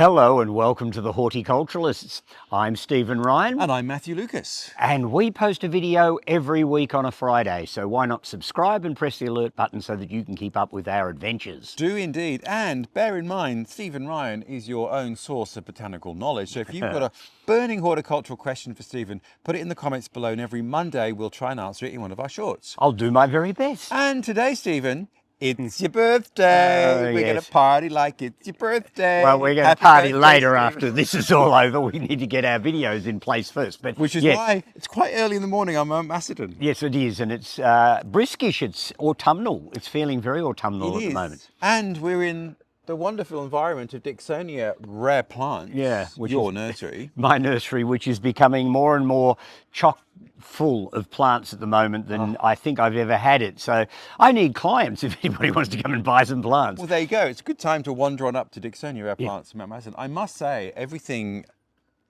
Hello and welcome to the Horti-Culturalists. I'm Stephen Ryan. And I'm Matthew Lucas. And we post a video every week on a Friday, so why not subscribe and press the alert button so that you can keep up with our adventures. Do indeed. And bear in mind, Stephen Ryan is your own source of botanical knowledge. So if you've got a burning horticultural question for Stephen, put it in the comments below, and every Monday we'll try and answer it in one of our shorts. I'll do my very best. And today, Stephen, it's your birthday. We're going to party like it's your birthday. Well, we're going to party later after this is all over. We need to get our videos in place first. But which is why it's quite early in the morning on Mount Macedon. Yes, it is. And it's briskish. It's autumnal. It's feeling very autumnal at the moment. And we're in the wonderful environment of Dicksonia Rare Plants. Yeah. Which is your nursery. My nursery, which is becoming more and more chock full of plants at the moment than I think I've ever had it. So I need clients if anybody wants to come and buy some plants. Well, there you go. It's a good time to wander on up to Dicksonia Rare Plants in Mount Macedon. I must say, everything,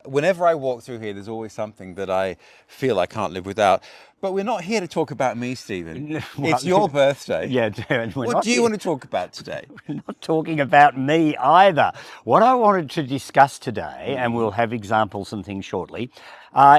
whenever I walk through here, there's always something that I feel I can't live without. But we're not here to talk about me, Stephen. It's your birthday. Yeah. What do you want to talk about today? We're not talking about me either. What I wanted to discuss today, and we'll have examples and things shortly,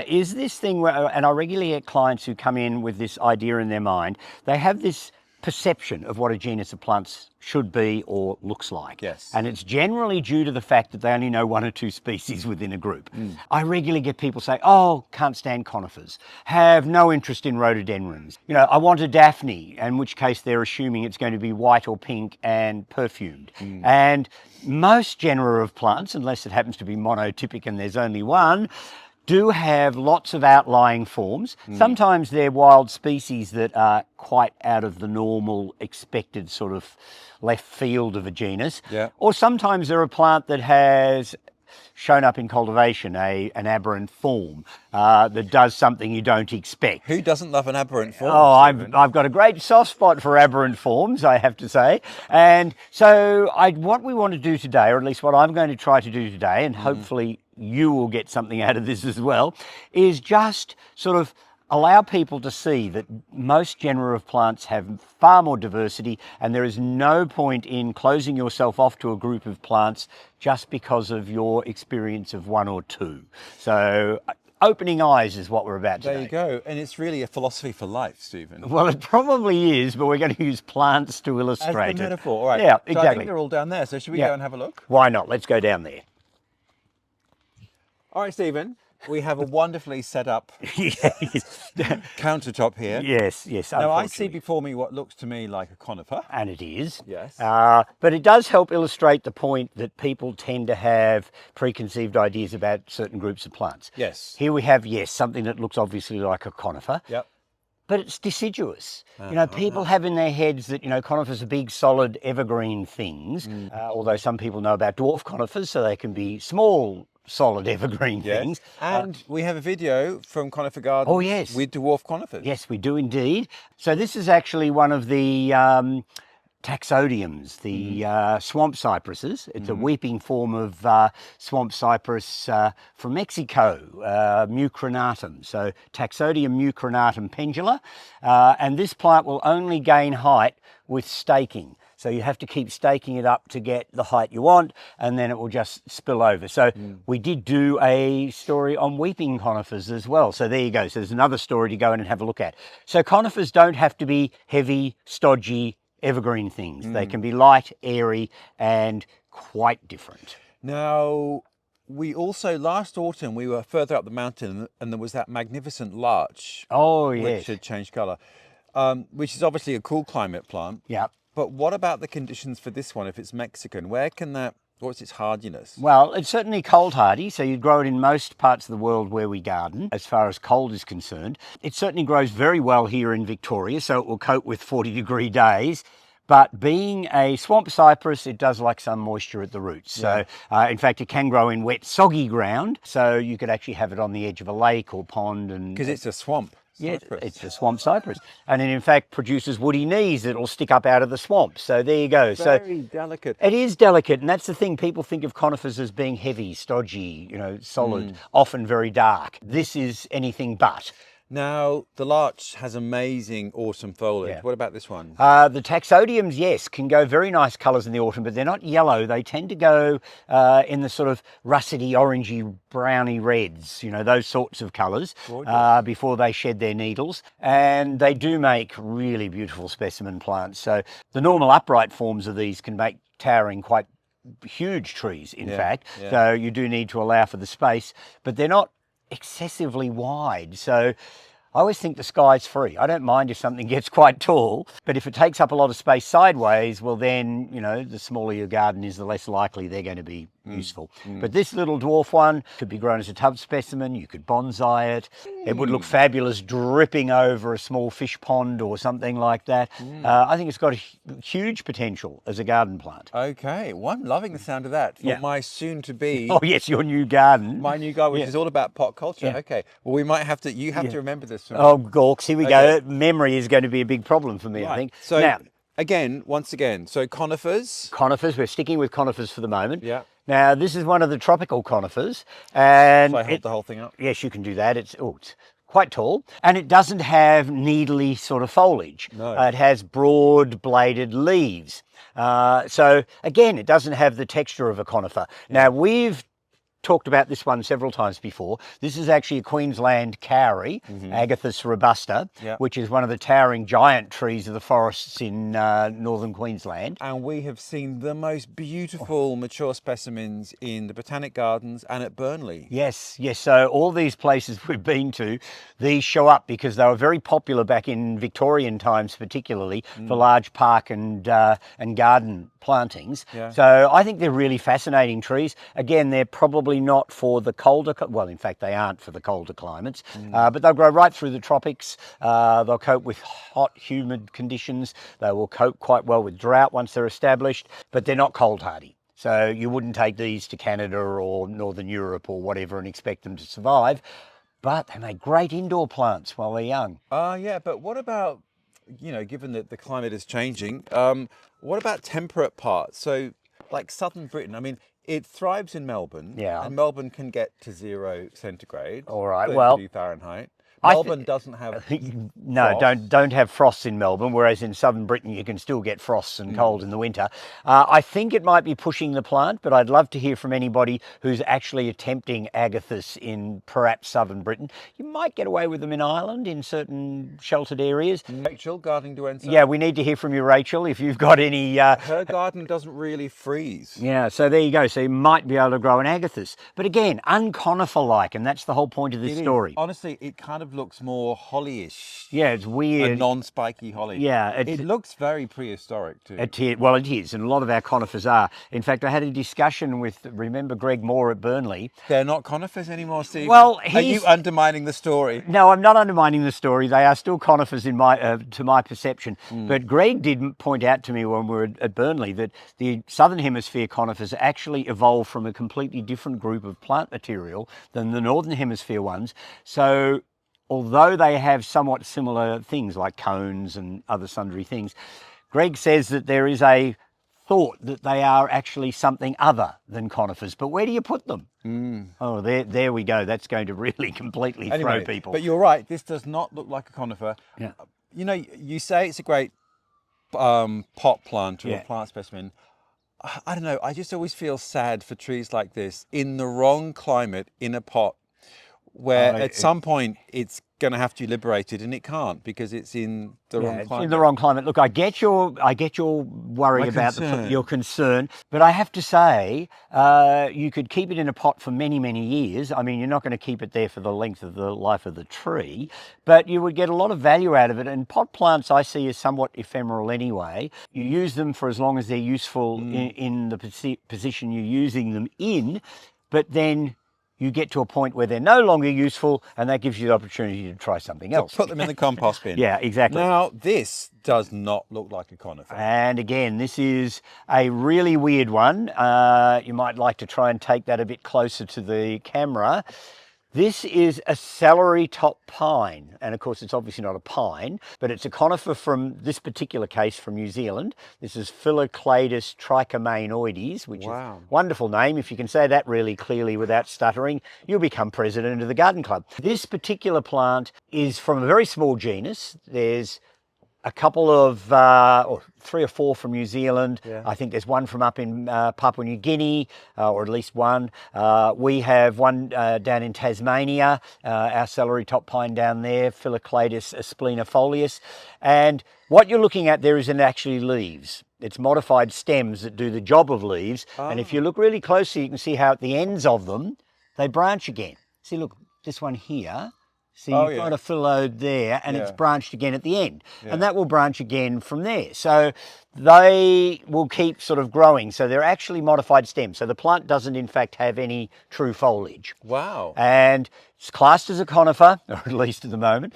is this thing where, and I regularly get clients who come in with this idea in their mind. They have this perception of what a genus of plants should be or looks like. Yes. And it's generally due to the fact that they only know one or two species within a group. I regularly get people say, oh, can't stand conifers, have no interest in rhododendrons. You know, I want a Daphne, in which case they're assuming it's going to be white or pink and perfumed. And most genera of plants, unless it happens to be monotypic and there's only one, do have lots of outlying forms. Sometimes they're wild species that are quite out of the normal expected sort of left field of a genus. Yeah. Or sometimes they're a plant that has shown up in cultivation, an aberrant form that does something you don't expect. Who doesn't love an aberrant form? Oh, I've got a great soft spot for aberrant forms, I have to say. And so what we want to do today, or at least what I'm going to try to do today, and hopefully you will get something out of this as well, is just sort of allow people to see that most genera of plants have far more diversity, and there is no point in closing yourself off to a group of plants just because of your experience of one or two. So opening eyes is what we're about today. There you go. And it's really a philosophy for life, Stephen. Well, it probably is, but we're going to use plants to illustrate As the it. metaphor. All right. Yeah, So exactly. I think they're all down there. So should we go and have a look? Why not? Let's go down there. All right, Stephen. We have a wonderfully set up Yes. countertop here. Yes. Now I see before me what looks to me like a conifer. And it is. Yes. But it does help illustrate the point that people tend to have preconceived ideas about certain groups of plants. Yes. Here we have, yes, something that looks obviously like a conifer. Yep. But it's deciduous. You know, people have in their heads that, you know, conifers are big, solid, evergreen things. Although some people know about dwarf conifers, so they can be small, solid, evergreen things. And we have a video from Conifer Garden with dwarf conifers. Yes, we do indeed. So this is actually one of the Taxodiums, the swamp cypresses. It's a weeping form of swamp cypress from Mexico, mucronatum. So Taxodium mucronatum pendula. And this plant will only gain height with staking. So you have to keep staking it up to get the height you want, and then it will just spill over. So we did do a story on weeping conifers as well. So there you go. So there's another story to go in and have a look at. So conifers don't have to be heavy, stodgy, evergreen things. They can be light, airy, and quite different. Now, we also, last autumn, we were further up the mountain and there was that magnificent larch. Oh, yes. Which had changed colour, which is obviously a cool climate plant. Yeah. But what about the conditions for this one if it's Mexican? Where can that, what's its hardiness? Well, it's certainly cold hardy, so you'd grow it in most parts of the world where we garden, as far as cold is concerned. It certainly grows very well here in Victoria, so it will cope with 40-degree days. But being a swamp cypress, it does like some moisture at the roots. So, in fact, it can grow in wet, soggy ground. So you could actually have it on the edge of a lake or pond. And because it's a swamp. Yeah, it's a swamp cypress. And it, in fact, produces woody knees that will stick up out of the swamp. So there you go. Very delicate. It is delicate. And that's the thing. People think of conifers as being heavy, stodgy, you know, solid, often very dark. This is anything but. Now, the larch has amazing autumn foliage. Yeah. What about this one? The Taxodiums, yes, can go very nice colours in the autumn, but they're not yellow. They tend to go in the sort of russety, orangey, browny reds, you know, those sorts of colours before they shed their needles. And they do make really beautiful specimen plants. So the normal upright forms of these can make towering quite huge trees, in fact. Yeah. So you do need to allow for the space, but they're not excessively wide. So I always think the sky's free. I don't mind if something gets quite tall, but if it takes up a lot of space sideways, well then, you know, the smaller your garden is, the less likely they're going to be useful. But this little dwarf one could be grown as a tub specimen. You could bonsai it. It would look fabulous dripping over a small fish pond or something like that. I think it's got a huge potential as a garden plant. Okay, well, I'm loving the sound of that for my soon-to-be... Oh yes, your new garden. My new garden, which is all about pot culture. Yeah. Okay, well, we might have to... You have to remember this for me. Oh, Gawks, here we go. Memory is going to be a big problem for me, I think. So, now, once again, so conifers. Conifers, we're sticking with conifers for the moment. Yeah. Now, this is one of the tropical conifers. And So I hold the whole thing up? Yes, you can do that. It's quite tall. And it doesn't have needly sort of foliage. No. It has broad bladed leaves. So, again, it doesn't have the texture of a conifer. Now, we've talked about this one several times before. This is actually a Queensland kauri, Agathis robusta, which is one of the towering giant trees of the forests in northern Queensland. And we have seen the most beautiful mature specimens in the Botanic Gardens and at Burnley. Yes, yes. So all these places we've been to, these show up because they were very popular back in Victorian times, particularly for large park and garden plantings. Yeah. So I think they're really fascinating trees. Again, they're probably not for the colder, well, in fact, they aren't for the colder climates, but they'll grow right through the tropics. They'll cope with hot, humid conditions. They will cope quite well with drought once they're established, but they're not cold hardy. So you wouldn't take these to Canada or Northern Europe or whatever and expect them to survive, but they make great indoor plants while they're young. Yeah, but what about, you know, given that the climate is changing, what about temperate parts? So like southern Britain, I mean, it thrives in Melbourne. Yeah. And Melbourne can get to 0 centigrade. All right, 32 well, Fahrenheit. Melbourne doesn't have no, frost. don't have frosts in Melbourne, whereas in southern Britain you can still get frosts and cold in the winter. I think it might be pushing the plant, but I'd love to hear from anybody who's actually attempting Agathis in perhaps southern Britain. You might get away with them in Ireland in certain sheltered areas. Rachel, gardening duenza. Yeah, we need to hear from you, Rachel, if you've got any... Her garden doesn't really freeze. Yeah, so there you go. So you might be able to grow an Agathis. But again, unconifer-like, and that's the whole point of this story. Honestly, it kind of looks more holly-ish. Yeah, it's weird. A non-spiky holly. Yeah. It looks very prehistoric too. Well, it is, and a lot of our conifers are. In fact, I had a discussion with, remember Greg Moore at Burnley? They're not conifers anymore, Steve. Well, are you undermining the story? No, I'm not undermining the story. They are still conifers in to my perception. But Greg did point out to me when we were at Burnley that the Southern Hemisphere conifers actually evolved from a completely different group of plant material than the Northern Hemisphere ones. So although they have somewhat similar things like cones and other sundry things, Greg says that there is a thought that they are actually something other than conifers. But where do you put them? Oh, there we go. That's going to really completely throw people. But you're right. This does not look like a conifer. Yeah. You know, you say it's a great pot plant or a plant specimen. I don't know. I just always feel sad for trees like this in the wrong climate in a pot, where at some point it's going to have to be liberated, and it can't because it's in the wrong climate. In the wrong climate. Look, I get your worry about your concern, but I have to say, you could keep it in a pot for many, many years. I mean, you're not going to keep it there for the length of the life of the tree, but you would get a lot of value out of it. And pot plants I see as somewhat ephemeral anyway. You use them for as long as they're useful in the position you're using them in, but then you get to a point where they're no longer useful, and that gives you the opportunity to try something else. Put them in the compost bin. Yeah, exactly. Now, this does not look like a conifer. And again, this is a really weird one. You might like to try and take that a bit closer to the camera. This is a celery top pine, and of course it's obviously not a pine, but it's a conifer from this particular case from New Zealand. This is Phyllocladus trichomanoides, which is a wonderful name. If you can say that really clearly without stuttering, you'll become president of the garden club. This particular plant is from a very small genus. There's a couple of, or 3 or 4 from New Zealand. I think there's one from up in Papua New Guinea, or at least one. We have one down in Tasmania, our celery top pine down there, Phyllocladus aspleniifolius. And what you're looking at there isn't actually leaves. It's modified stems that do the job of leaves. And if you look really closely, you can see how at the ends of them, they branch again. See, look, this one here. So you've got a phyllodes there, and it's branched again at the end. And that will branch again from there. So they will keep sort of growing. So they're actually modified stems. So the plant doesn't, in fact, have any true foliage. Wow. And it's classed as a conifer, or at least at the moment.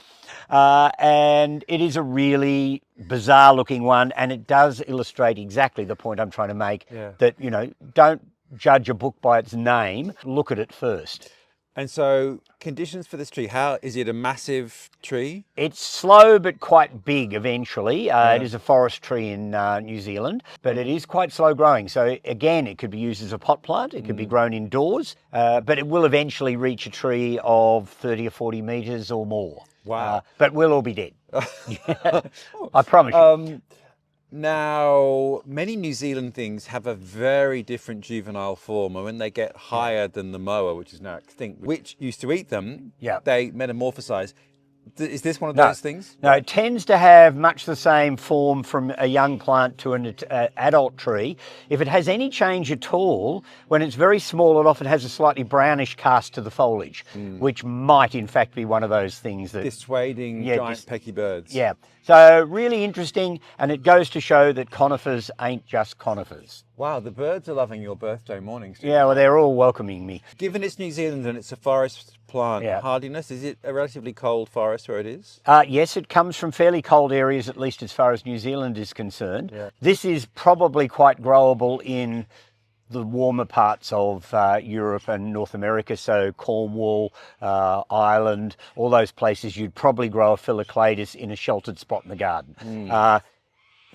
And it is a really bizarre looking one. And it does illustrate exactly the point I'm trying to make, that, you know, don't judge a book by its name. Look at it first. And so, conditions for this tree, how is it a massive tree? It's slow but quite big eventually. It is a forest tree in New Zealand, but it is quite slow growing. So again, it could be used as a pot plant, it could be grown indoors, but it will eventually reach a tree of 30 or 40 metres or more. Wow. But we'll all be dead. I promise you. Now, many New Zealand things have a very different juvenile form, and when they get higher than the moa, which is now extinct, which used to eat them, they metamorphosize. Is this one of those things? No, it tends to have much the same form from a young plant to an adult tree. If it has any change at all, when it's very small, it often has a slightly brownish cast to the foliage, which might in fact be one of those things that... Dissuading giant pecky birds. Yeah. So really interesting, and it goes to show that conifers ain't just conifers. Wow, the birds are loving your birthday mornings. Yeah, well, they're all welcoming me. Given it's New Zealand and it's a forest plant, hardiness, is it a relatively cold forest where it is? Yes, it comes from fairly cold areas, at least as far as New Zealand is concerned. This is probably quite growable in the warmer parts of Europe and North America, so Cornwall, Ireland, all those places, you'd probably grow a Phyllocladus in a sheltered spot in the garden.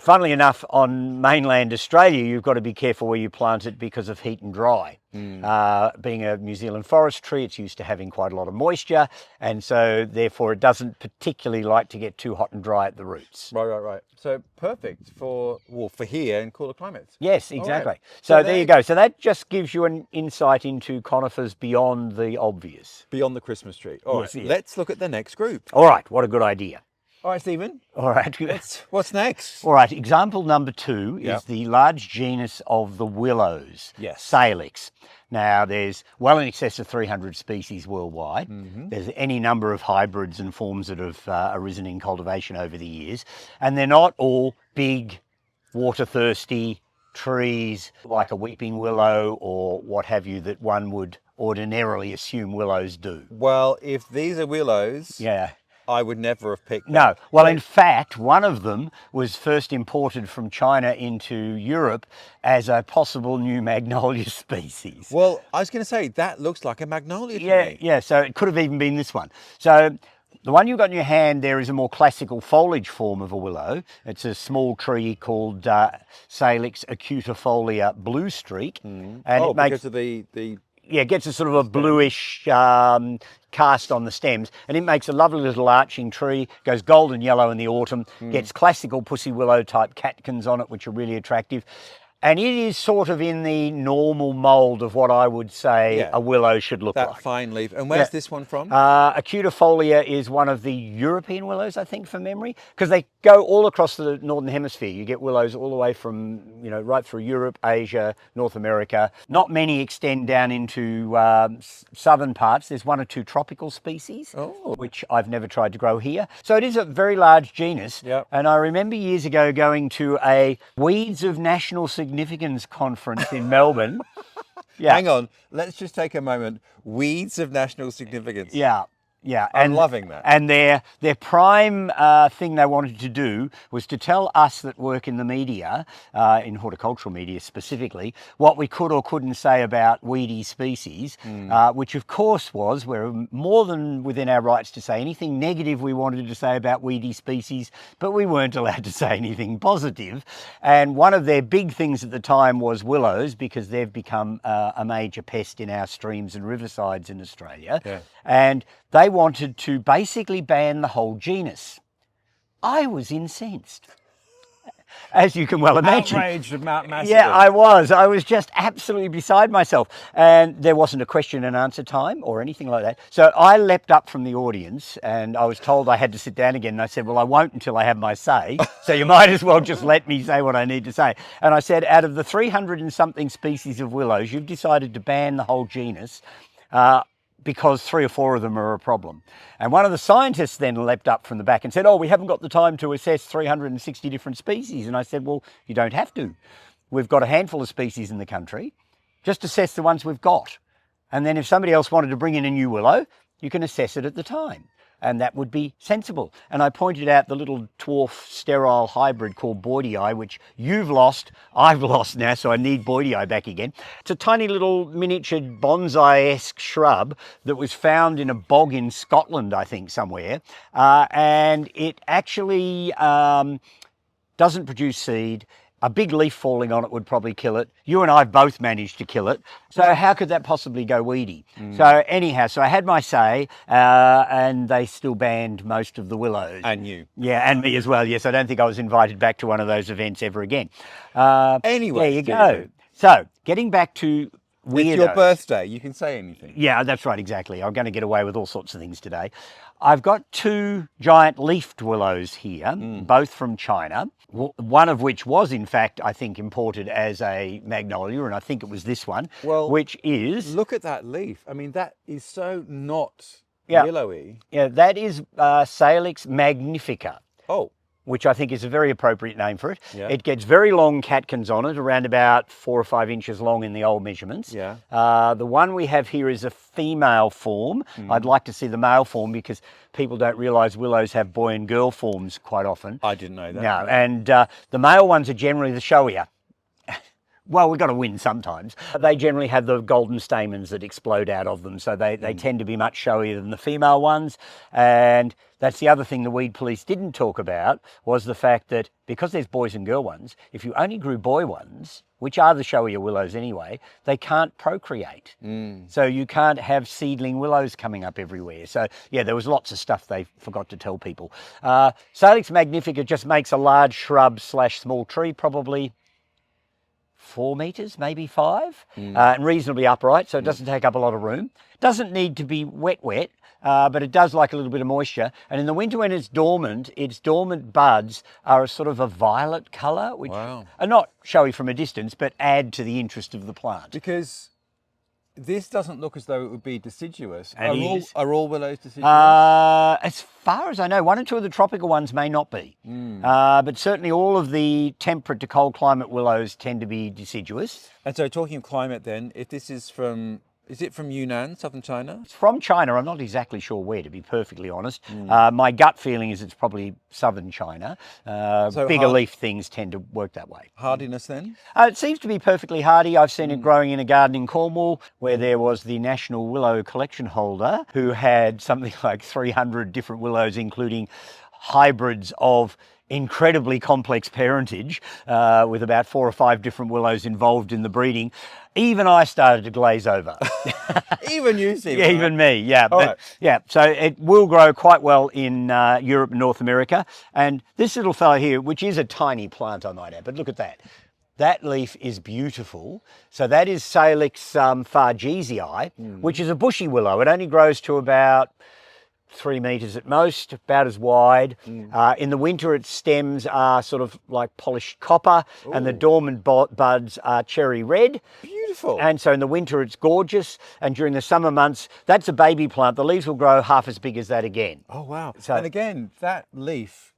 Funnily enough, on mainland Australia, you've got to be careful where you plant it because of heat and dry. Being a New Zealand forest tree, it's used to having quite a lot of moisture, and so therefore it doesn't particularly like to get too hot and dry at the roots. Right. So perfect for here in cooler climates. Yes, exactly. So there you go. So that just gives you an insight into conifers beyond the obvious. Beyond the Christmas tree. All right, let's look at the next group. All right, what a good idea. All right, Stephen. All right. What's next? All right, example number 2 is the large genus of the willows, Salix. Now, there's well in excess of 300 species worldwide. There's any number of hybrids and forms that have arisen in cultivation over the years. And they're not all big, water-thirsty trees like a weeping willow or what have you that one would ordinarily assume willows do. Well, if these are willows... I would never have picked them. No. Well, in fact, one of them was first imported from China into Europe as a possible new magnolia species. Well, I was going to say, that looks like a magnolia to me. Yeah, so it could have even been this one. So the one you've got in your hand there is a more classical foliage form of a willow. It's a small tree called Salix acutifolia blue streak. And it makes, because of the... it gets a sort of a bluish cast on the stems, and it makes a lovely little arching tree, goes golden yellow in the autumn, gets classical pussy willow type catkins on it, which are really attractive. And it is sort of in the normal mould of what I would say a willow should look like. That fine leaf. And where's this one from? Acutifolia is one of the European willows, I think, from memory, because they go all across the Northern Hemisphere. You get willows all the way from, right through Europe, Asia, North America. Not many extend down into southern parts. There's 1 or 2 tropical species, which I've never tried to grow here. So it is a very large genus. And I remember years ago going to a Weeds of National Significance conference in Melbourne. Hang on, let's just take a moment. Weeds of national significance. Yeah. Yeah, I'm loving that. And their prime thing they wanted to do was to tell us that work in the media, in horticultural media specifically, what we could or couldn't say about weedy species, which of course was, we're more than within our rights to say anything negative we wanted to say about weedy species, but we weren't allowed to say anything positive. And one of their big things at the time was willows, because they've become a major pest in our streams and riversides in Australia. Yeah. And they wanted to basically ban the whole genus. I was incensed, as you can well imagine. Outraged massively. Yeah, I was just absolutely beside myself. And there wasn't a question and answer time or anything like that. So I leapt up from the audience and I was told I had to sit down again. And I said, well, I won't until I have my say. So you might as well just let me say what I need to say. And I said, out of the 300 and something species of willows, you've decided to ban the whole genus. Because 3 or 4 of them are a problem. And one of the scientists then leapt up from the back and said, oh, we haven't got the time to assess 360 different species. And I said, well, you don't have to. We've got a handful of species in the country. Just assess the ones we've got. And then if somebody else wanted to bring in a new willow, you can assess it at the time. And that would be sensible. And I pointed out the little dwarf sterile hybrid called Boydii, which you've lost, I've lost now, so I need Boydii back again. It's a tiny little miniature bonsai-esque shrub that was found in a bog in Scotland, I think, somewhere. And it actually doesn't produce seed. A big leaf falling on it would probably kill it. You and I both managed to kill it. So how could that possibly go weedy? So anyhow, so I had my say, and they still banned most of the willows. And you. Yeah, and me as well. Yes, I don't think I was invited back to one of those events ever again. Anyway, there you go. So getting back to weirdos. It's your birthday. You can say anything. Yeah, that's right, exactly. I'm going to get away with all sorts of things today. I've got 2 giant leafed willows here, both from China. One of which was, in fact, I think, imported as a magnolia, and I think it was this one, which is... Look at that leaf. I mean, that is so not willowy. Yeah, that is Salix magnifica. Oh. Which I think is a very appropriate name for it. Yeah. It gets very long catkins on it, around about 4 or 5 inches long in the old measurements. Yeah. The one we have here is a female form. I'd like to see the male form because people don't realise willows have boy and girl forms quite often. I didn't know that. No, and the male ones are generally the showier. Well, we've got to win sometimes. They generally have the golden stamens that explode out of them, so they tend to be much showier than the female ones. And that's the other thing the weed police didn't talk about, was the fact that because there's boys and girl ones, if you only grew boy ones, which are the showier willows anyway, they can't procreate. So you can't have seedling willows coming up everywhere. So yeah, there was lots of stuff they forgot to tell people. Salix magnifica just makes a large shrub / small tree, probably 4 metres, maybe 5, and reasonably upright, so it doesn't take up a lot of room. Doesn't need to be wet, but it does like a little bit of moisture. And in the winter when it's dormant buds are a sort of a violet colour, which are not showy from a distance, but add to the interest of the plant. Because this doesn't look as though it would be deciduous. And Are all willows deciduous? As far as I know, 1 or 2 of the tropical ones may not be. But certainly all of the temperate to cold climate willows tend to be deciduous. And so talking of climate then, if this is from... Is it from Yunnan, southern China? It's from China. I'm not exactly sure where, to be perfectly honest. My gut feeling is it's probably southern China. So bigger leaf things tend to work that way. Hardiness then? It seems to be perfectly hardy. I've seen it growing in a garden in Cornwall where there was the National Willow collection holder who had something like 300 different willows, including hybrids of incredibly complex parentage, with about 4 or 5 different willows involved in the breeding. Even I started to glaze over. Even you see. Yeah, even me, yeah. Right. Yeah, so it will grow quite well in Europe and North America. And this little fella here, which is a tiny plant, I might add, but look at that. That leaf is beautiful. So that is Salix fargesii, which is a bushy willow. It only grows to about 3 metres at most, about as wide. In the winter, its stems are sort of like polished copper, and the dormant buds are cherry red. Beautiful. And so in the winter, it's gorgeous. And during the summer months, that's a baby plant. The leaves will grow half as big as that again. Oh, wow. So, and again, that leaf,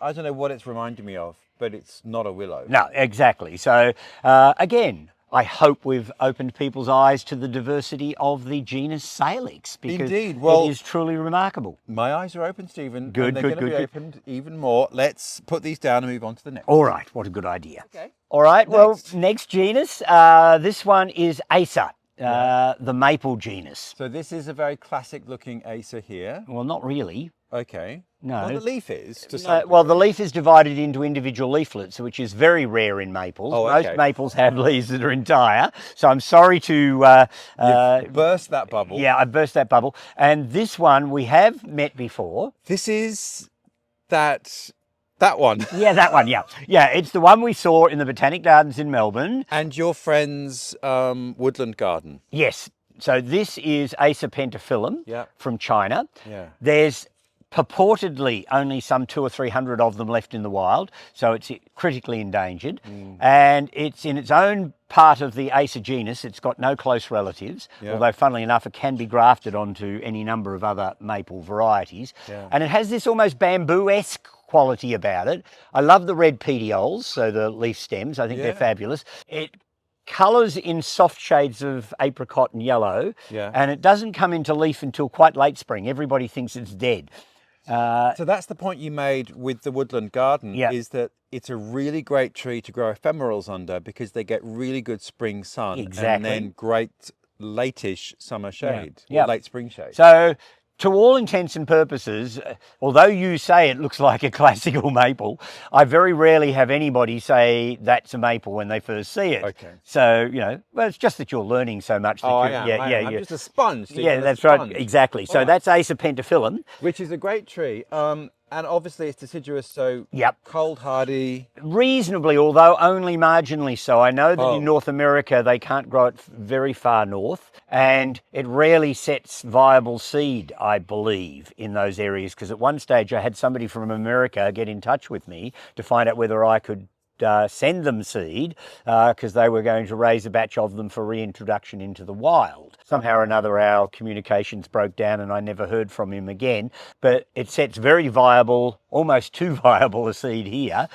I don't know what it's reminding me of, but it's not a willow. No, exactly. So again, I hope we've opened people's eyes to the diversity of the genus Salix, because Indeed. Well, it is truly remarkable. My eyes are open, Stephen. Good, and they're good, going to be good. opened even more. Let's put these down and move on to the next. All right, what a good idea. Okay. All right, well, Next. next genus, this one is Acer, the maple genus. So this is a very classic looking Acer here. Well, not really. Okay. No. Well, the leaf is. To some Well, the degree. leaf is divided into individual leaflets, which is very rare in maples. Oh, okay. Most maples have leaves that are entire. So I'm sorry to... You've burst that bubble. yeah, I burst that bubble. And this one we have met before. This is that one. Yeah, that one, yeah. Yeah, it's the one we saw in the Botanic Gardens in Melbourne. And your friend's woodland garden. Yes. So this is Acer pentaphyllum Yeah. from China. Yeah. There's purportedly only some 200 or 300 of them left in the wild, so it's critically endangered. And it's in its own part of the Acer genus. It's got no close relatives, although funnily enough it can be grafted onto any number of other maple varieties. And it has this almost bamboo-esque quality about it. I love the red petioles, so the leaf stems. I think they're fabulous. It colours in soft shades of apricot and yellow, and it doesn't come into leaf until quite late spring. Everybody thinks it's dead. So that's the point you made with the woodland garden, is that it's a really great tree to grow ephemerals under because they get really good spring sun and then great late-ish summer shade, or late spring shade. So to all intents and purposes, although you say it looks like a classical maple, I very rarely have anybody say that's a maple when they first see it. Okay. So, you know, well, it's just that you're learning so much. That I'm just a sponge. Stephen, yeah, that's right, exactly. So that's Acer pentaphyllum. Which is a great tree. And obviously it's deciduous, so cold hardy. Reasonably, although only marginally so. I know that in North America they can't grow it very far north, and it rarely sets viable seed, I believe, in those areas, because at one stage I had somebody from America get in touch with me to find out whether I could send them seed, because they were going to raise a batch of them for reintroduction into the wild. Somehow or another our communications broke down and I never heard from him again, but it sets very viable, almost too viable a seed here.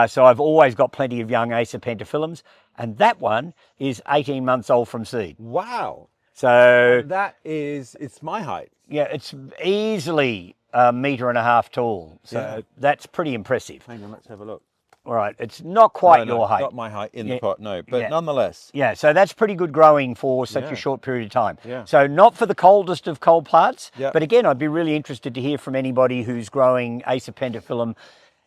So I've always got plenty of young Acer pentaphyllums, and that one is 18 months old from seed. Wow. So it's my height. Yeah, it's easily 1.5 meters tall. So that's pretty impressive. Hang on, let's have a look. All right, it's not quite your height. Not my height in the pot, no, but nonetheless. Yeah, so that's pretty good growing for such a short period of time. Yeah. So not for the coldest of cold plants, Yeah. but again, I'd be really interested to hear from anybody who's growing Acer pentaphyllum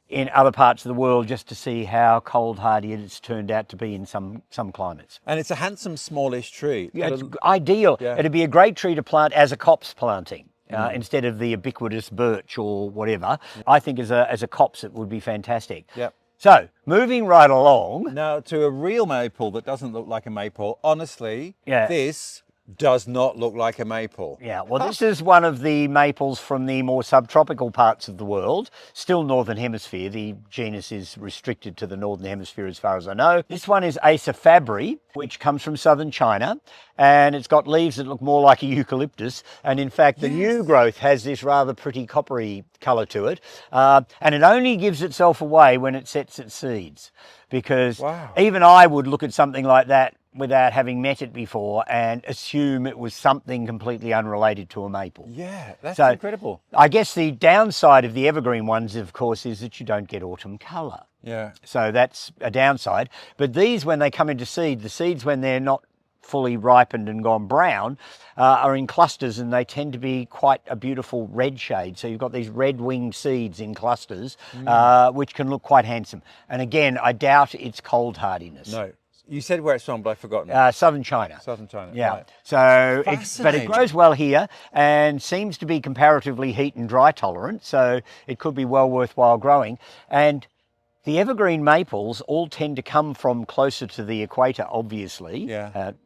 in other parts of the world, just to see how cold hardy it's turned out to be in some climates. And it's a handsome, smallish tree. Yeah, it's ideal. Yeah. It'd be a great tree to plant as a copse planting. Instead of the ubiquitous birch or whatever. I think as a copse it would be fantastic. Yeah. So, moving right along. Now, to a real maple that doesn't look like a maple, honestly, Yeah. this does not look like a maple. Yeah, well, this is one of the maples from the more subtropical parts of the world, still Northern Hemisphere. The genus is restricted to the Northern Hemisphere as far as I know. This one is Acer fabri, which comes from southern China, and it's got leaves that look more like a eucalyptus. And in fact, the new growth has this rather pretty coppery colour to it. And it only gives itself away when it sets its seeds, because even I would look at something like that without having met it before and assume it was something completely unrelated to a maple. Yeah, that's So, incredible. I guess the downside of the evergreen ones, of course, is that you don't get autumn colour. Yeah. So that's a downside. But these, when they come into seed, the seeds, when they're not fully ripened and gone brown, are in clusters, and they tend to be quite a beautiful red shade. So you've got these red-winged seeds in clusters, which can look quite handsome. And again, I doubt its cold hardiness. No. You said where it's from, but I've forgotten. Southern China. Southern China. Yeah. Right. So, but it grows well here and seems to be comparatively heat and dry tolerant. So it could be well worthwhile growing. And the evergreen maples all tend to come from closer to the equator, obviously.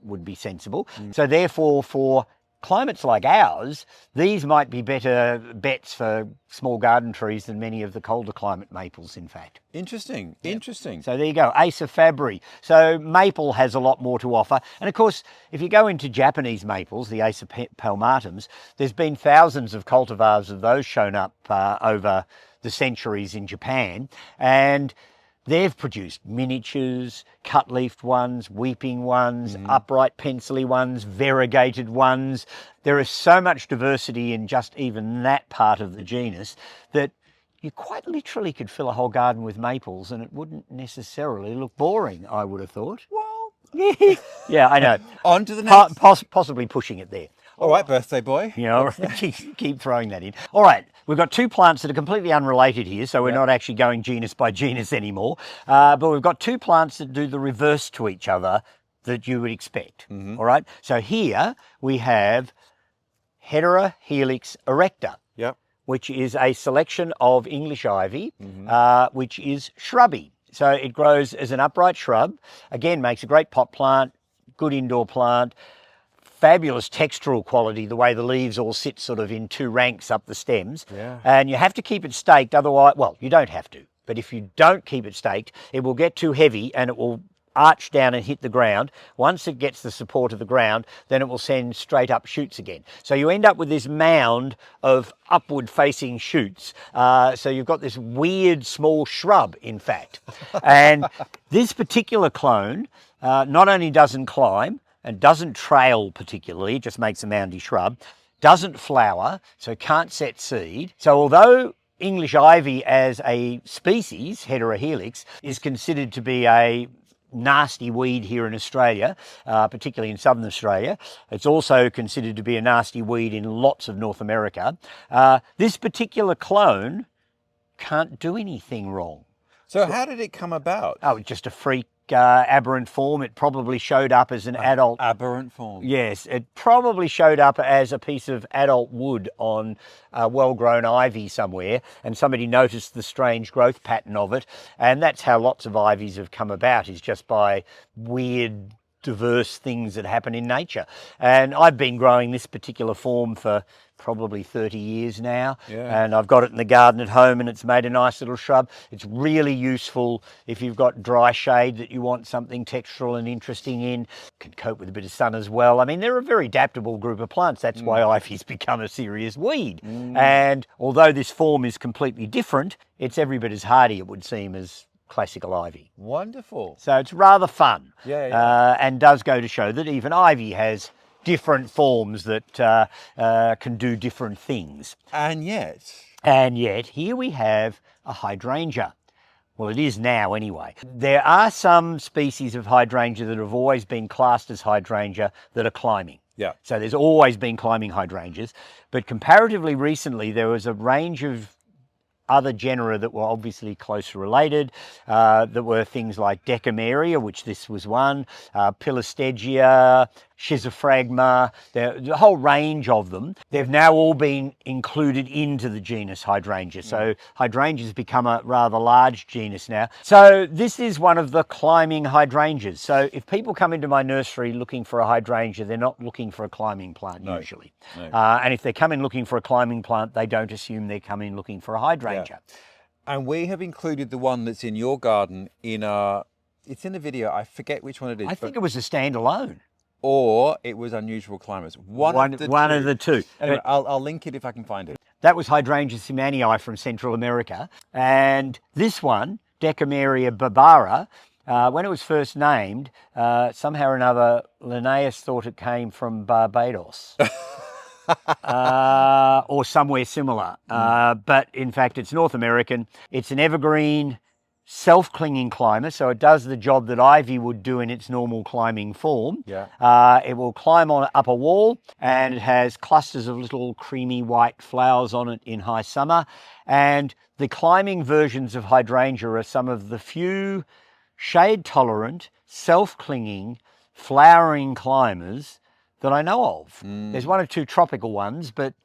Would be sensible. So therefore, for climates like ours, these might be better bets for small garden trees than many of the colder climate maples, in fact. Interesting. Interesting. So there you go, Acer fabri. So maple has a lot more to offer. And of course, if you go into Japanese maples, the Acer palmatums, there's been thousands of cultivars of those shown up over the centuries in Japan. And they've produced miniatures, cut-leafed ones, weeping ones, upright pencilly ones, variegated ones. There is so much diversity in just even that part of the genus that you quite literally could fill a whole garden with maples and it wouldn't necessarily look boring, I would have thought. Well, yeah, I know. on to the next. Possibly pushing it there. All right, birthday boy. You know, keep throwing that in. All right, we've got two plants that are completely unrelated here, so we're not actually going genus by genus anymore. But we've got two plants that do the reverse to each other that you would expect. All right, so here we have Hedera, helix, Erecta, Yep. which is a selection of English ivy, which is shrubby. So it grows as an upright shrub. Again, makes a great pot plant, good indoor plant. Fabulous textural quality, the way the leaves all sit sort of in two ranks up the stems. Yeah. And you have to keep it staked, otherwise, well, you don't have to, but if you don't keep it staked, it will get too heavy and it will arch down and hit the ground. Once it gets the support of the ground, then it will send straight up shoots again. So you end up with this mound of upward facing shoots. So you've got this weird small shrub, in fact. And this particular clone not only doesn't climb, and doesn't trail particularly, it just makes a moundy shrub, doesn't flower, so can't set seed. So although English ivy as a species, Hedera helix, is considered to be a nasty weed here in Australia, particularly in southern Australia, it's also considered to be a nasty weed in lots of North America. This particular clone can't do anything wrong. So how did it come about? Oh, just a freak aberrant form. It probably showed up as an adult. Aberrant form. Yes, it probably showed up as a piece of adult wood on a well-grown ivy somewhere, and somebody noticed the strange growth pattern of it, and that's how lots of ivies have come about, is just by weird, diverse things that happen in nature. And I've been growing this particular form for probably 30 years now, and I've got it in the garden at home and it's made a nice little shrub. It's really useful if you've got dry shade that you want something textural and interesting in. Can cope with a bit of sun as well. I mean, they're a very adaptable group of plants. That's why ivy's become a serious weed. And although this form is completely different, it's every bit as hardy, it would seem, as classical ivy. Wonderful. So it's rather fun. Yeah. And does go to show that even ivy has different forms that can do different things. And yet, here we have a hydrangea. Well, it is now anyway. There are some species of hydrangea that have always been classed as hydrangea that are climbing. Yeah. So there's always been climbing hydrangeas, but comparatively recently there was a range of other genera that were obviously closely related, that were things like Decumaria, which this was one, Phyllocladus, Schizophragma, the whole range of them. They've now all been included into the genus Hydrangea. So hydrangeas become a rather large genus now. So this is one of the climbing hydrangeas. So if people come into my nursery looking for a hydrangea, they're not looking for a climbing plant usually. No. And if they come in looking for a climbing plant, they don't assume they're coming looking for a hydrangea. And we have included the one that's in your garden in it's in the video, I forget which one it is. I think it was a standalone. Or it was Unusual Climbers. One of the two. Anyway, I'll link it if I can find it. That was Hydrangea simanii from Central America. And this one, Decumaria barbara, when it was first named, somehow or another, Linnaeus thought it came from Barbados. Or somewhere similar. But in fact, it's North American. It's an evergreen, self-clinging climber, so it does the job that ivy would do in its normal climbing form. It will climb up a wall, and it has clusters of little creamy white flowers on it in high summer. And the climbing versions of hydrangea are some of the few shade-tolerant, self-clinging, flowering climbers that I know of. There's one or two tropical ones, but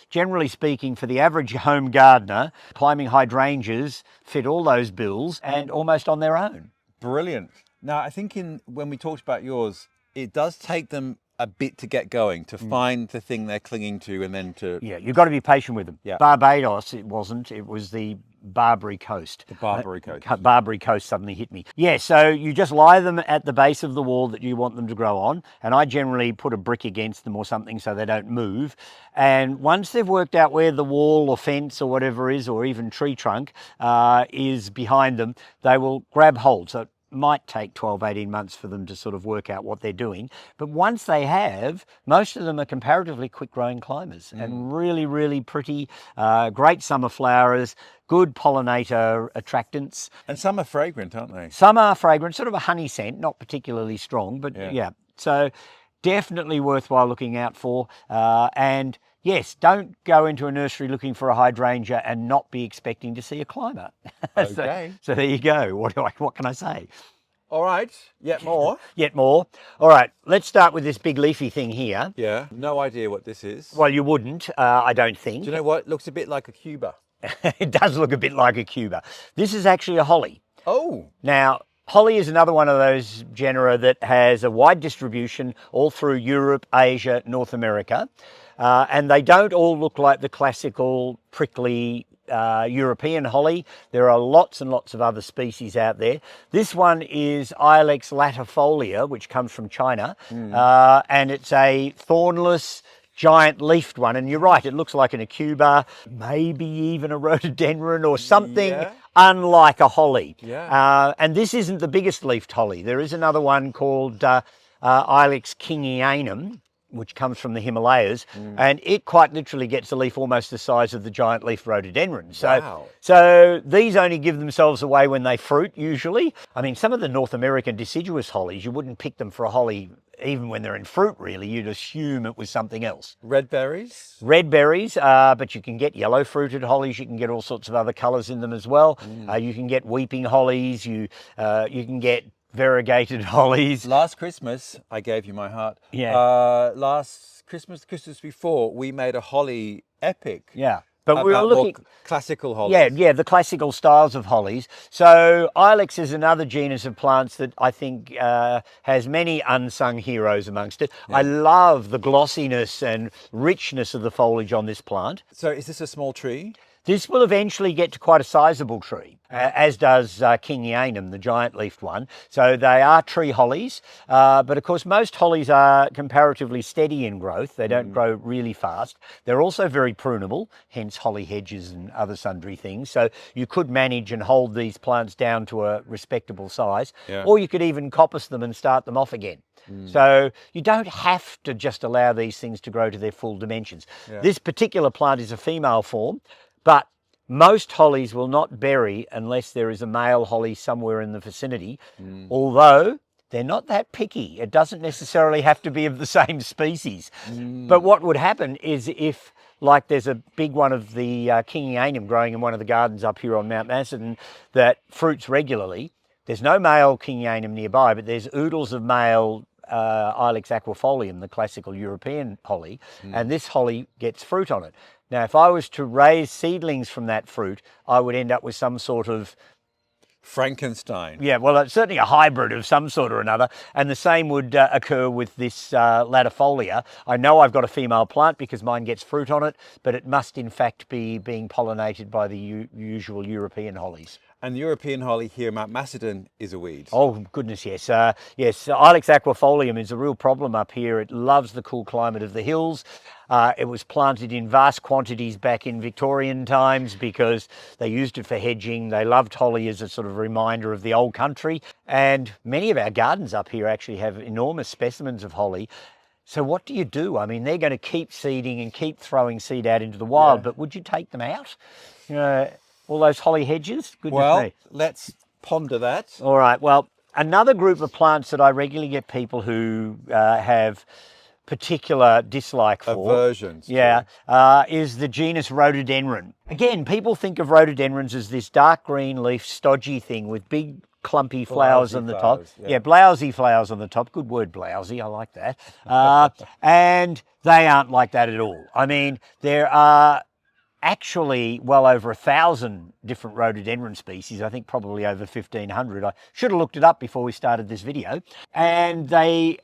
generally speaking, for the average home gardener, climbing hydrangeas fit all those bills and almost on their own. Brilliant. Now, I think when we talked about yours, it does take them a bit to get going, to find the thing they're clinging to, and then to... Yeah, you've got to be patient with them. Yeah. Barbados, it wasn't. It was the Barbary Coast. The Barbary Coast. Barbary Coast suddenly hit me. Yeah, so you just lie them at the base of the wall that you want them to grow on, and I generally put a brick against them or something so they don't move. And once they've worked out where the wall or fence or whatever is, or even tree trunk is behind them, they will grab hold. So might take 12, 18 months for them to sort of work out what they're doing. But once they have, most of them are comparatively quick growing climbers and really, really pretty, great summer flowers, good pollinator attractants. And some are fragrant, aren't they? Some are fragrant, sort of a honey scent, not particularly strong, but yeah. So definitely worthwhile looking out for. And yes, don't go into a nursery looking for a hydrangea and not be expecting to see a climber. Okay. So there you go. What can I say? All right, yet more. Yet more. All right, let's start with this big leafy thing here. Yeah, no idea what this is. Well, you wouldn't, I don't think. Do you know what? It looks a bit like a Cuba. It does look a bit like a Cuba. This is actually a holly. Oh. Now, holly is another one of those genera that has a wide distribution all through Europe, Asia, North America. And they don't all look like the classical prickly European holly. There are lots and lots of other species out there. This one is Ilex latifolia, which comes from China. And it's a thornless, giant leafed one. And you're right, it looks like an acuba, maybe even a rhododendron or something unlike a holly. And this isn't the biggest leafed holly. There is another one called Ilex kingianum, which comes from the Himalayas, and it quite literally gets a leaf almost the size of the giant leaf rhododendron. So these only give themselves away when they fruit, usually. I mean, some of the North American deciduous hollies, you wouldn't pick them for a holly even when they're in fruit, really. You'd assume it was something else. Red berries? Red berries, but you can get yellow fruited hollies. You can get all sorts of other colours in them as well. You can get weeping hollies. You can get variegated hollies. Last Christmas, I gave you my heart. Yeah. Last Christmas, the Christmas before, we made a holly epic. Yeah. But we were looking classical hollies. Yeah, the classical styles of hollies. So Ilex is another genus of plants that I think has many unsung heroes amongst it. I love the glossiness and richness of the foliage on this plant. So is this a small tree? This will eventually get to quite a sizable tree, as does kingianum, the giant-leafed one. So they are tree hollies, but of course most hollies are comparatively steady in growth. They don't grow really fast. They're also very prunable, hence holly hedges and other sundry things. So you could manage and hold these plants down to a respectable size, or you could even coppice them and start them off again. So you don't have to just allow these things to grow to their full dimensions. This particular plant is a female form, but most hollies will not berry unless there is a male holly somewhere in the vicinity, although they're not that picky. It doesn't necessarily have to be of the same species. But what would happen is if, like there's a big one of the kingianum growing in one of the gardens up here on Mount Macedon that fruits regularly, there's no male kingianum nearby, but there's oodles of male Ilex aquifolium, the classical European holly, and this holly gets fruit on it. Now, if I was to raise seedlings from that fruit, I would end up with some sort of Frankenstein. Yeah, well, it's certainly a hybrid of some sort or another. And the same would occur with this latifolia. I know I've got a female plant because mine gets fruit on it, but it must in fact be being pollinated by the usual European hollies. And the European holly here, Mount Macedon, is a weed. Oh, goodness, yes. Yes, Ilex aquifolium is a real problem up here. It loves the cool climate of the hills. It was planted in vast quantities back in Victorian times because they used it for hedging. They loved holly as a sort of reminder of the old country. And many of our gardens up here actually have enormous specimens of holly. So what do you do? I mean, they're going to keep seeding and keep throwing seed out into the wild, but would you take them out? You know, all those holly hedges? Goodness me. Let's ponder that. All right. Well, another group of plants that I regularly get people who have particular dislike for. Aversions. Is the genus Rhododendron. Again, people think of rhododendrons as this dark green leaf, stodgy thing with big clumpy flowers on the top. Yeah, blousy flowers on the top. Good word, blousy. I like that. And they aren't like that at all. I mean, there are actually well over 1,000 different rhododendron species. I think probably over 1,500. I should have looked it up before we started this video. And they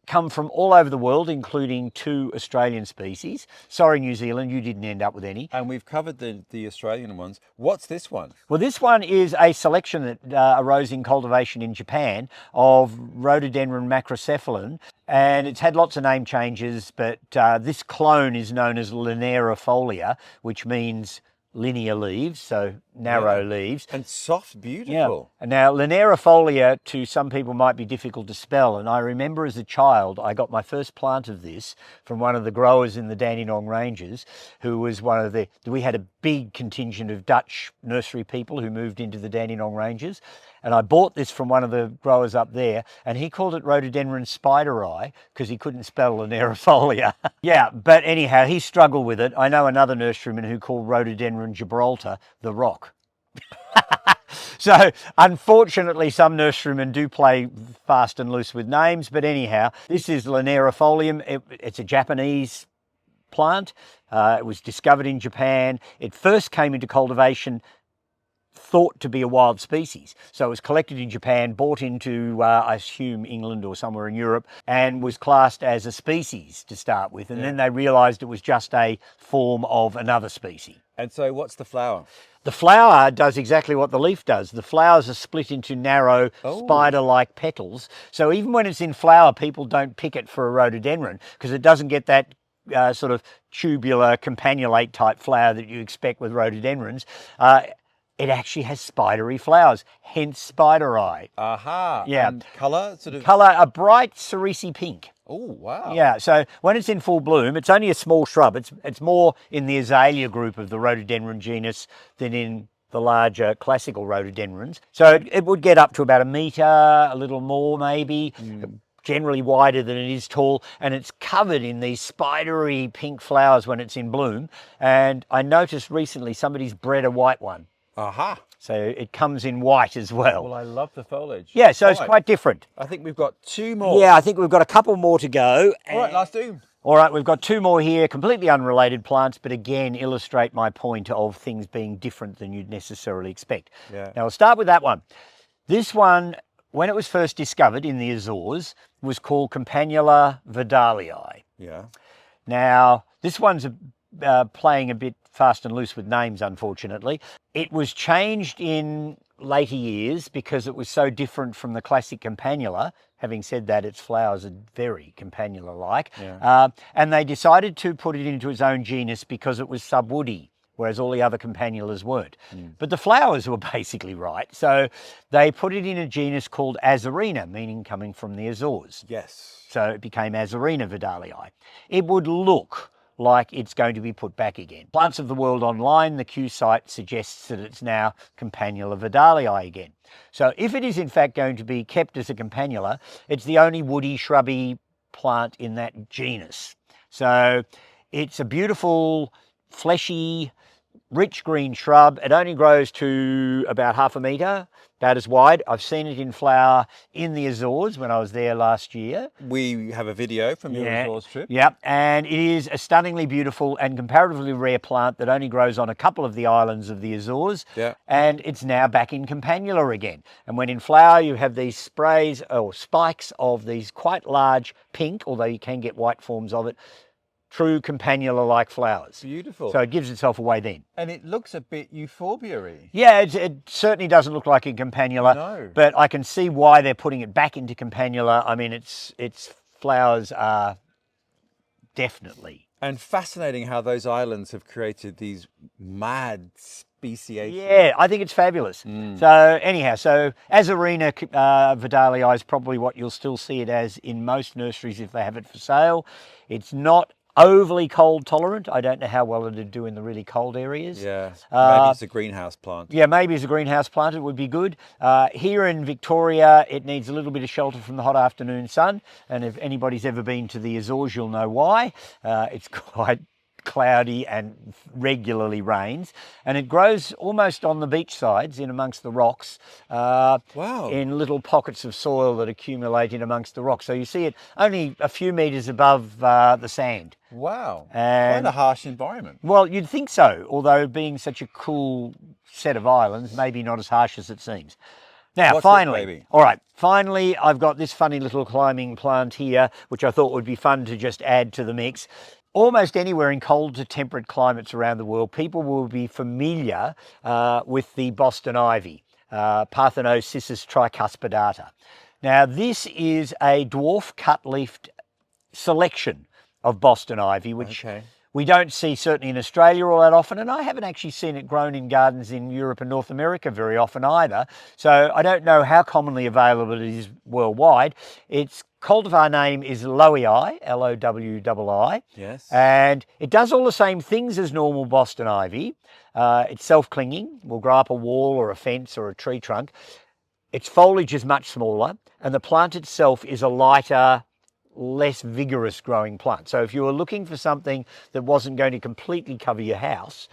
come from all over the world, including 2 Australian species. Sorry, New Zealand, you didn't end up with any. And we've covered the Australian ones. What's this one? Well, this one is a selection that arose in cultivation in Japan of Rhododendron macrocephalon, and it's had lots of name changes, but this clone is known as linearifolia, which means linear leaves, so narrow leaves. And soft, beautiful. Yeah. Now, linearifolia to some people might be difficult to spell, and I remember as a child I got my first plant of this from one of the growers in the Dandenong Ranges, who was one of we had a big contingent of Dutch nursery people who moved into the Dandenong Ranges, and I bought this from one of the growers up there, and he called it Rhododendron spider-eye because he couldn't spell linearifolia. Yeah, but anyhow, he struggled with it. I know another nurseryman who called Rhododendron Gibraltar the rock. So unfortunately some nurserymen do play fast and loose with names, but anyhow, this is linearifolium. It's a Japanese plant. It was discovered in Japan. It first came into cultivation thought to be a wild species. So it was collected in Japan, brought into, I assume, England or somewhere in Europe, and was classed as a species to start with. And then they realised it was just a form of another species. And so what's the flower? The flower does exactly what the leaf does. The flowers are split into narrow spider-like petals. So even when it's in flower, people don't pick it for a rhododendron because it doesn't get that sort of tubular campanulate type flower that you expect with rhododendrons. It actually has spidery flowers, hence spider eye. Aha. Yeah. And colour? Colour, a bright cerise pink. Oh, wow. Yeah, so when it's in full bloom, it's only a small shrub. It's more in the azalea group of the rhododendron genus than in the larger classical rhododendrons. So it would get up to about 1 metre, a little more maybe, generally wider than it is tall, and it's covered in these spidery pink flowers when it's in bloom. And I noticed recently somebody's bred a white one. Aha. So it comes in white as well. Well, I love the foliage. Yeah, so it's quite different. I think we've got 2 more. Yeah, I think we've got a couple more to go. All right, last 2. All right, we've got 2 more here, completely unrelated plants, but again illustrate my point of things being different than you'd necessarily expect. Yeah. Now, I'll start with that one. This one, when it was first discovered in the Azores, was called Campanula vidalii. Yeah. Now, this one's playing a bit fast and loose with names, unfortunately. It was changed in later years because it was so different from the classic campanula. Having said that, its flowers are very campanula-like. Yeah. And they decided to put it into its own genus because it was subwoody, whereas all the other campanulas weren't. But the flowers were basically right. So they put it in a genus called Azarina, meaning coming from the Azores. Yes. So it became Azarina vidalii. It would look like it's going to be put back again. Plants of the World Online, the Q site suggests that it's now Campanula vidalii again. So if it is in fact going to be kept as a campanula, it's the only woody shrubby plant in that genus. So it's a beautiful, fleshy, rich green shrub. It only grows to about 1/2 metre, about as wide. I've seen it in flower in the Azores when I was there last year. We have a video from your Azores trip. Yeah, and it is a stunningly beautiful and comparatively rare plant that only grows on a couple of the islands of the Azores. Yeah. And it's now back in campanula again. And when in flower, you have these sprays or spikes of these quite large pink, although you can get white forms of it, true campanula-like flowers. Beautiful. So it gives itself away then. And it looks a bit euphorbia-y. Yeah, it certainly doesn't look like a campanula. No. But I can see why they're putting it back into campanula. I mean, its flowers are definitely. And fascinating how those islands have created these mad speciation. Yeah, I think it's fabulous. So anyhow, so Azarina vidalii is probably what you'll still see it as in most nurseries if they have it for sale. It's not overly cold tolerant. I don't know how well it'd do in the really cold areas. Yeah, maybe it's a greenhouse plant. Yeah, maybe as a greenhouse plant it would be good. Here in Victoria, it needs a little bit of shelter from the hot afternoon sun. And if anybody's ever been to the Azores, you'll know why. It's quite cloudy and regularly rains, and it grows almost on the beach sides in amongst the rocks. Wow. In little pockets of soil that accumulate in amongst the rocks. So you see it only a few metres above the sand. Wow. And, quite a harsh environment. Well, you'd think so, although being such a cool set of islands, maybe not as harsh as it seems. Now, What's finally, this baby? all right, finally, I've got this funny little climbing plant here, which I thought would be fun to just add to the mix. Almost anywhere in cold to temperate climates around the world, people will be familiar with the Boston ivy, Parthenocissus tricuspidata. Now, this is a dwarf cut-leafed selection of Boston ivy, which we don't see certainly in Australia all that often, and I haven't actually seen it grown in gardens in Europe and North America very often either. So I don't know how commonly available it is worldwide. Its cultivar name is Lowii, Lowii. Yes. And it does all the same things as normal Boston ivy. It's self-clinging, will grow up a wall or a fence or a tree trunk. Its foliage is much smaller, and the plant itself is a lighter, less vigorous growing plant. So if you were looking for something that wasn't going to completely cover your house,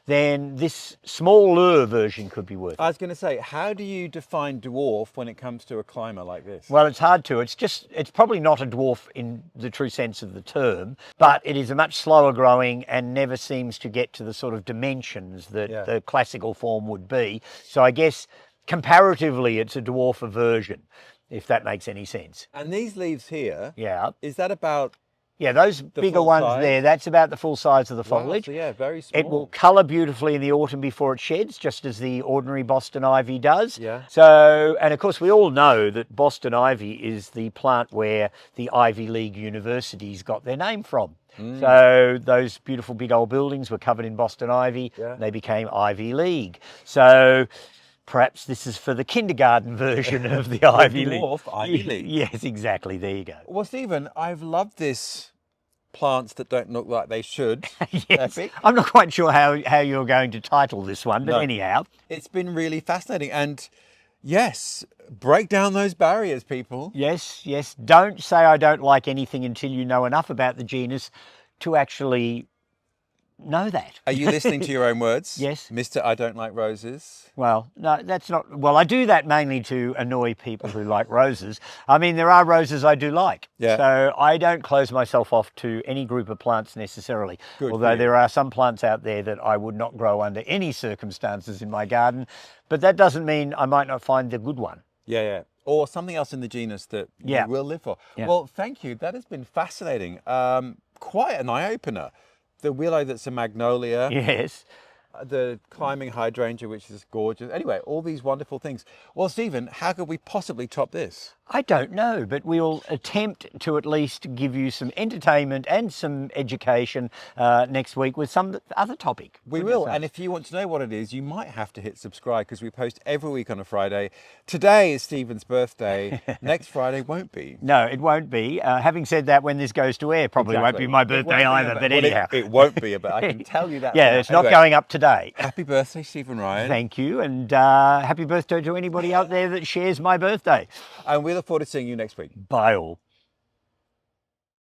then this smaller version could be worth it. I was going to say, how do you define dwarf when it comes to a climber like this? Well, it's hard to. It's probably not a dwarf in the true sense of the term, but it is a much slower growing and never seems to get to the sort of dimensions that the classical form would be. So I guess comparatively, it's a dwarfer version, if that makes any sense. And these leaves here, yeah, is that about those bigger ones size? there, that's about the full size of the foliage. So yeah, very small. It will colour beautifully in the autumn before it sheds, just as the ordinary Boston ivy does. Yeah. So, and of course we all know that Boston ivy is the plant where the Ivy League universities got their name from. So those beautiful big old buildings were covered in Boston ivy, and they became Ivy League. So perhaps this is for the kindergarten version of the Ivy League. Ivy League. Yes, exactly. There you go. Well, Stephen, I've loved this plants that don't look like they should. Yes. Epic. I'm not quite sure how you're going to title this one, but anyhow. It's been really fascinating. And yes, break down those barriers, people. Yes, yes. Don't say I don't like anything until you know enough about the genus to actually know that. Are you listening to your own words? Yes. Mr. I don't like roses. Well, no, that's not... Well, I do that mainly to annoy people who like roses. I mean, there are roses I do like. Yeah. So I don't close myself off to any group of plants necessarily. Good for Although you. there are some plants out there that I would not grow under any circumstances in my garden. But that doesn't mean I might not find the good one. Yeah. Or something else in the genus that you will live for. Yeah. Well, thank you. That has been fascinating. Quite an eye-opener. The willow that's a magnolia. Yes. The climbing hydrangea, which is gorgeous. Anyway, all these wonderful things. Well, Stephen, how could we possibly top this? I don't know, but we'll attempt to at least give you some entertainment and some education next week with some other topic. We will, and if you want to know what it is, you might have to hit subscribe because we post every week on a Friday. Today is Stephen's birthday. Next Friday won't be. No, it won't be. Having said that, when this goes to air, probably won't be my birthday either, but anyhow. It won't be, but I can tell you that. Yeah, it's not going up today. Happy birthday, Stephen Ryan. Thank you, and happy birthday to anybody out there that shares my birthday. And we look forward to seeing you next week. Bye all.